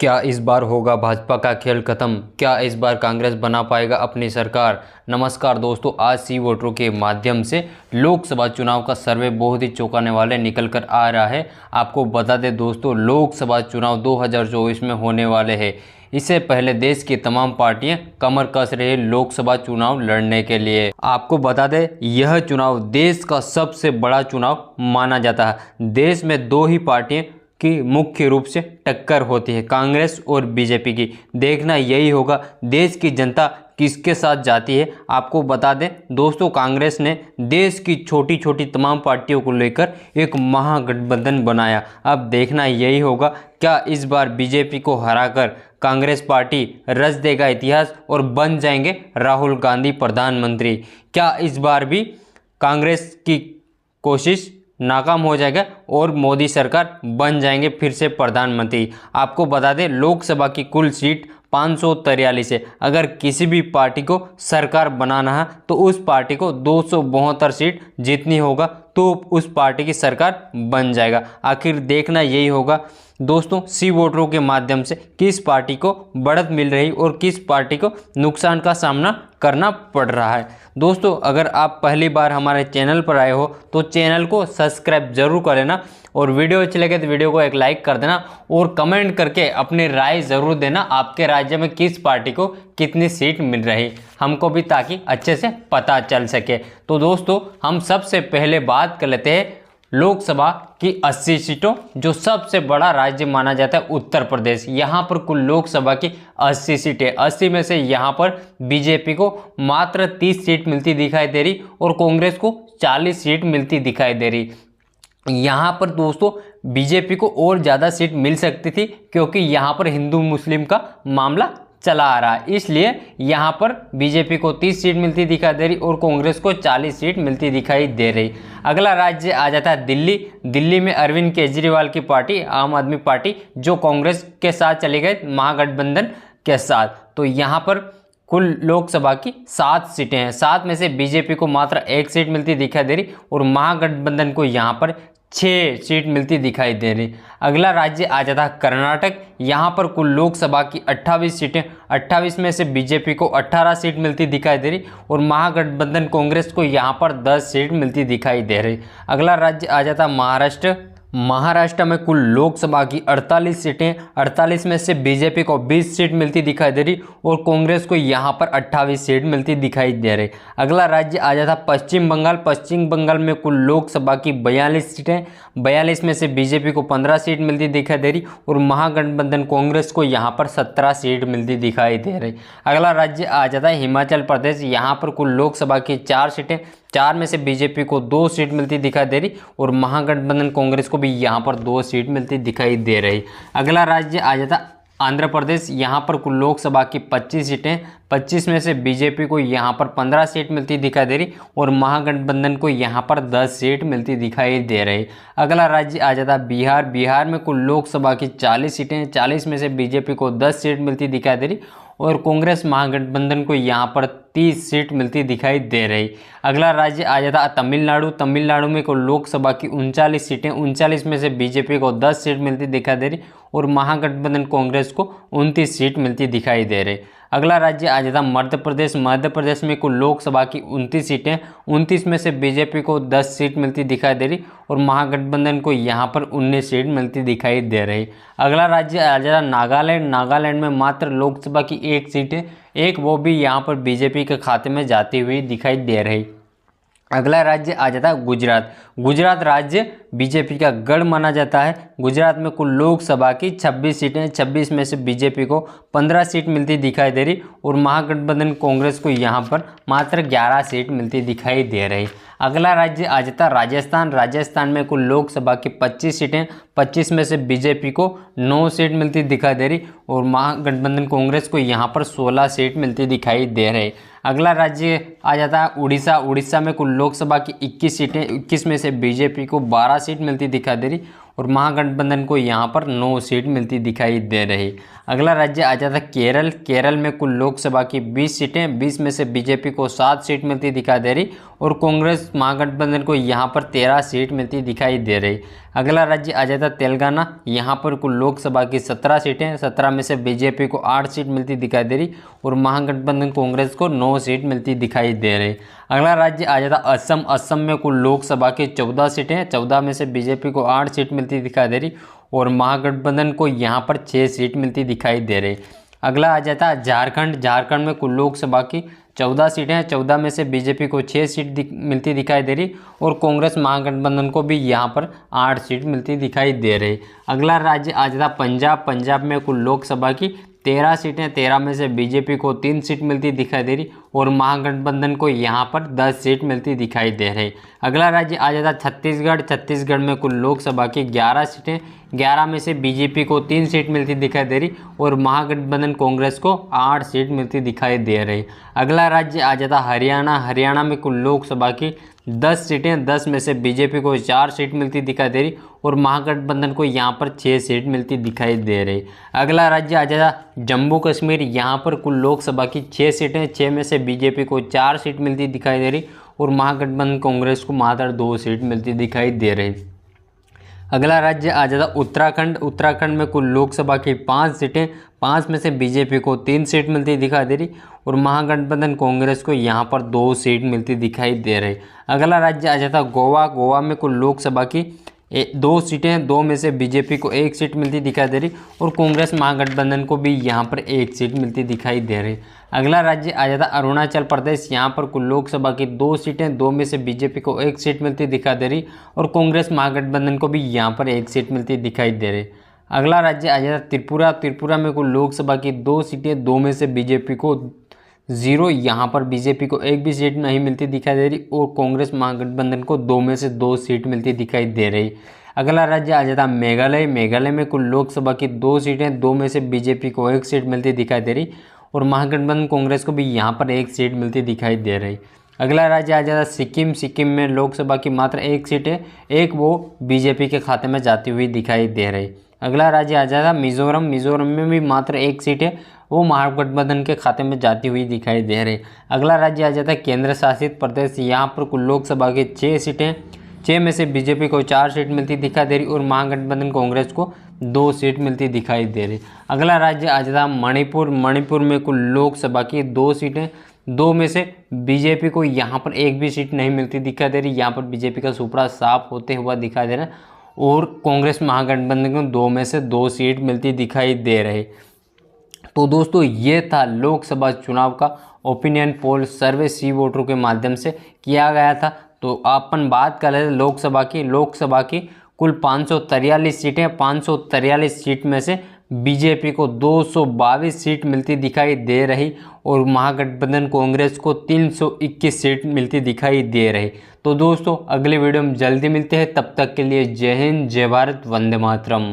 क्या इस बार होगा भाजपा का खेल खत्म? क्या इस बार कांग्रेस बना पाएगा अपनी सरकार? नमस्कार दोस्तों, आज सी वोटरों के माध्यम से लोकसभा चुनाव का सर्वे बहुत ही चौंकाने वाले निकल कर आ रहा है। आपको बता दें दोस्तों, लोकसभा चुनाव 2024 में होने वाले हैं। इससे पहले देश की तमाम पार्टियां कमर कस रही है लोकसभा चुनाव लड़ने के लिए। आपको बता दें, यह चुनाव देश का सबसे बड़ा चुनाव माना जाता है। देश में दो ही पार्टियां की मुख्य रूप से टक्कर होती है, कांग्रेस और बीजेपी की। देखना यही होगा देश की जनता किसके साथ जाती है। आपको बता दें दोस्तों, कांग्रेस ने देश की छोटी छोटी तमाम पार्टियों को लेकर एक महागठबंधन बनाया। अब देखना यही होगा क्या इस बार बीजेपी को हराकर कांग्रेस पार्टी रच देगा इतिहास और बन जाएंगे राहुल गांधी प्रधानमंत्री। क्या इस बार भी कांग्रेस की कोशिश नाकाम हो जाएगा और मोदी सरकार बन जाएंगे फिर से प्रधानमंत्री। आपको बता दें, लोकसभा की कुल सीट 543 है। अगर किसी भी पार्टी को सरकार बनाना है तो उस पार्टी को 272 सीट जीतनी होगा, तो उस पार्टी की सरकार बन जाएगा। आखिर देखना यही होगा दोस्तों, सी वोटरों के माध्यम से किस पार्टी को बढ़त मिल रही और किस पार्टी को नुकसान का सामना करना पड़ रहा है। दोस्तों, अगर आप पहली बार हमारे चैनल पर आए हो तो चैनल को सब्सक्राइब जरूर कर लेना और वीडियो अच्छी लगे तो वीडियो को एक लाइक कर देना और कमेंट करके अपनी राय ज़रूर देना, आपके राज्य में किस पार्टी को कितनी सीट मिल रही हमको भी, ताकि अच्छे से पता चल सके। तो दोस्तों, हम सबसे पहले बात कर लेते हैं लोकसभा की 80 सीटों, जो सबसे बड़ा राज्य माना जाता है उत्तर प्रदेश। यहाँ पर कुल लोकसभा की 80 सीटें, 80 में से यहाँ पर बीजेपी को मात्र 30 सीट मिलती दिखाई दे रही और कांग्रेस को 40 सीट मिलती दिखाई दे रही। यहाँ पर दोस्तों बीजेपी को और ज़्यादा सीट मिल सकती थी, क्योंकि यहाँ पर हिंदू मुस्लिम का मामला चला आ रहा है, इसलिए यहाँ पर बीजेपी को 30 सीट मिलती दिखाई दे रही और कांग्रेस को 40 सीट मिलती दिखाई दे रही। अगला राज्य आ जाता है दिल्ली। दिल्ली में अरविंद केजरीवाल की पार्टी, आम आदमी पार्टी, जो कांग्रेस के साथ चले गए महागठबंधन के साथ, तो यहाँ पर कुल लोकसभा की 7 सीटें हैं। 7 में से बीजेपी को मात्र 1 सीट मिलती दिखाई दे रही और महागठबंधन को यहाँ पर 6 सीट मिलती दिखाई दे रही। अगला राज्य आ जाता है कर्नाटक। यहाँ पर कुल लोकसभा की 28 सीटें, 28 में से बीजेपी को 18 सीट मिलती दिखाई दे रही और महागठबंधन कांग्रेस को यहाँ पर 10 सीट मिलती दिखाई दे रही। अगला राज्य आ जाता है महाराष्ट्र। महाराष्ट्र में कुल लोकसभा की 48 सीटें, 48 में से बीजेपी को 20 सीट मिलती दिखाई दे रही और कांग्रेस को यहाँ पर 28 सीट मिलती दिखाई दे रही। अगला राज्य आ जाता पश्चिम बंगाल। पश्चिम बंगाल में कुल लोकसभा की 42 सीटें, 42 में से बीजेपी को 15 सीट मिलती दिखाई दे रही और महागठबंधन कांग्रेस को यहाँ पर 17 सीट मिलती दिखाई दे रही। अगला राज्य आ जाता है हिमाचल प्रदेश। यहाँ पर कुल लोकसभा की 4 सीटें, 4 में से बीजेपी को 2 सीट मिलती दिखाई दे रही और महागठबंधन कांग्रेस को भी यहाँ पर 2 सीट मिलती दिखाई दे रही। अगला राज्य आ जाता आंध्र प्रदेश। यहाँ पर कुल लोकसभा की 25 सीटें, 25 में से बीजेपी को यहाँ पर 15 सीट मिलती दिखाई दे रही और महागठबंधन को यहाँ पर 10 सीट मिलती दिखाई दे रही। अगला राज्य आ जाता बिहार। बिहार में कुल लोकसभा की 40 सीटें, 40 में से बीजेपी को 10 सीट मिलती दिखाई दे रही और कांग्रेस महागठबंधन को यहाँ पर 30 सीट मिलती दिखाई दे रही। अगला राज्य आ जाता तमिलनाडु। तमिलनाडु में कुल लोकसभा की 39 सीटें, 39 में से बीजेपी को 10 सीट मिलती दिखाई दे रही और महागठबंधन कांग्रेस को 29 सीट मिलती दिखाई दे रही। अगला राज्य आ जाता मध्य प्रदेश। मध्य प्रदेश में कुल लोकसभा की 29 सीटें, 29 में से बीजेपी को 10 सीट मिलती दिखाई दे रही और महागठबंधन को यहाँ पर 19 सीट मिलती दिखाई दे रही। अगला राज्य आ जाता नागालैंड। नागालैंड में मात्र लोकसभा की 1 सीट है, एक वो भी यहाँ पर बीजेपी के खाते में जाती हुई दिखाई दे रही। अगला राज्य आ जाता है गुजरात। गुजरात राज्य बीजेपी का गढ़ माना जाता है। गुजरात में कुल लोकसभा की 26 सीटें, 26 में से बीजेपी को 15 सीट मिलती दिखाई दे रही और महागठबंधन कांग्रेस को यहाँ पर मात्र 11 सीट मिलती दिखाई दे रही। अगला राज्य आ जाता राजस्थान। राजस्थान में कुल लोकसभा की 25 सीटें, 25 में से बीजेपी को 9 सीट मिलती दिखाई दे रही और महागठबंधन कांग्रेस को यहाँ पर 16 सीट मिलती दिखाई दे रही। अगला राज्य आ जाता है उड़ीसा। उड़ीसा में कुल लोकसभा की 21 सीटें, 21 में से बीजेपी को 12 सीट मिलती दिखाई दे रही और महागठबंधन को यहाँ पर 9 सीट मिलती दिखाई दे रही। अगला राज्य आ जाता है केरल। केरल में कुल लोकसभा की 20 सीटें, 20 में से बीजेपी को 7 सीट मिलती दिखाई दे रही और कांग्रेस महागठबंधन को यहाँ पर 13 सीट मिलती दिखाई दे रही। अगला राज्य आ जाता है तेलंगाना। यहाँ पर कुल लोकसभा की 17 सीटें, 17 में से बीजेपी को 8 सीट मिलती दिखाई दे रही और महागठबंधन कांग्रेस को 9 सीट मिलती दिखाई दे रही। अगला राज्य आ जाता असम। असम में कुल लोकसभा की 14 सीटें, 14 में से बीजेपी को 8 सीट मिलती दिखाई दे रही और महागठबंधन को यहाँ पर 6 सीट मिलती दिखाई दे रही। अगला आ जाता है झारखंड। झारखंड में कुल लोकसभा की 14 सीटें हैं, 14 में से बीजेपी को 6 सीट मिलती दिखाई दे रही और कांग्रेस महागठबंधन को भी यहाँ पर 8 सीट मिलती दिखाई दे रही। अगला राज्य आ जाता पंजाब। पंजाब में कुल लोकसभा की 13 सीटें, 13 में से बीजेपी को 3 सीट मिलती दिखाई दे रही और महागठबंधन को यहाँ पर 10 सीट मिलती दिखाई दे रही। अगला राज्य आ जाता छत्तीसगढ़। छत्तीसगढ़ में कुल लोकसभा की 11 सीटें, 11 में से बीजेपी को 3 सीट मिलती दिखाई दे रही और महागठबंधन कांग्रेस को 8 सीट मिलती दिखाई दे रही। अगला राज्य आ जाता हरियाणा। हरियाणा में कुल लोकसभा की 10 सीटें, 10 में से बीजेपी को 4 सीट मिलती दिखाई दे रही और महागठबंधन को यहाँ पर 6 सीट मिलती दिखाई दे रही। अगला राज्य आ जाता जम्मू कश्मीर। यहाँ पर कुल लोकसभा की 6 सीटें, 6 में से बीजेपी को 4 सीट मिलती दिखाई दे रही और महागठबंधन कांग्रेस को मात्र 2 सीट मिलती दिखाई दे रही। अगला राज्य आ जाता उत्तराखंड। उत्तराखंड में कुल लोकसभा की 5 सीटें, 5 में से बीजेपी को 3 सीट मिलती दिखाई दे रही और महागठबंधन कांग्रेस को यहाँ पर 2 सीट मिलती दिखाई दे रही। अगला राज्य आ जाता गोवा। गोवा में कुल लोकसभा की 2 सीटें, 2 में से बीजेपी को 1 सीट मिलती दिखाई दे रही और कांग्रेस महागठबंधन को भी यहाँ पर 1 सीट मिलती दिखाई दे रही। अगला राज्य आ जाता अरुणाचल प्रदेश। यहाँ पर कुल लोकसभा की 2 सीटें, 2 में से बीजेपी को 1 सीट मिलती दिखाई दे रही और कांग्रेस महागठबंधन को भी यहाँ पर 1 सीट मिलती दिखाई दे रही। अगला राज्य आ जाता त्रिपुरा। त्रिपुरा में कुल लोकसभा की 2 सीटें, 2 में से बीजेपी को 0, यहाँ पर बीजेपी को 1 भी सीट नहीं मिलती दिखाई दे रही और कांग्रेस महागठबंधन को 2 में से 2 सीट मिलती दिखाई दे रही। अगला राज्य आ जाता मेघालय। मेघालय में कुल लोकसभा की 2 सीटें, 2 में से बीजेपी को 1 सीट मिलती दिखाई दे रही और महागठबंधन कांग्रेस को भी यहाँ पर 1 सीट मिलती दिखाई दे रही। अगला राज्य आ जाता सिक्किम। सिक्किम में लोकसभा की मात्र 1 सीट है, 1 वो बीजेपी के खाते में जाती हुई दिखाई दे रही। अगला राज्य आ जाता मिजोरम। मिजोरम में भी मात्र 1 सीट है, वो महागठबंधन के खाते में जाती हुई दिखाई दे रही। अगला राज्य आ जाता है केंद्र शासित प्रदेश। यहाँ पर कुल लोकसभा की 6 सीटें, 6 में से बीजेपी को 4 सीट मिलती दिखाई दे रही और महागठबंधन कांग्रेस को 2 सीट मिलती दिखाई दे रही। अगला राज्य आ जाता मणिपुर। मणिपुर में कुल लोकसभा की 2 सीटें, 2 में से बीजेपी को यहाँ पर 1 भी सीट नहीं मिलती दिखाई दे रही। यहाँ पर बीजेपी का सुपड़ा साफ होते हुआ दिखाई दे रहा है और कांग्रेस महागठबंधन को 2 में से 2 सीट मिलती दिखाई दे रही। तो दोस्तों ये था लोकसभा चुनाव का ओपिनियन पोल सर्वे सी वोटरों के माध्यम से किया गया था। तो अपन बात कर रहे थे लोकसभा की कुल 543 सीटें, 543 सीट में से बीजेपी को 222 सीट मिलती दिखाई दे रही और महागठबंधन कांग्रेस को 321 सीट मिलती दिखाई दे रही। तो दोस्तों अगले वीडियो में जल्दी मिलते हैं, तब तक के लिए जय हिंद, जय भारत, वंदे मातरम।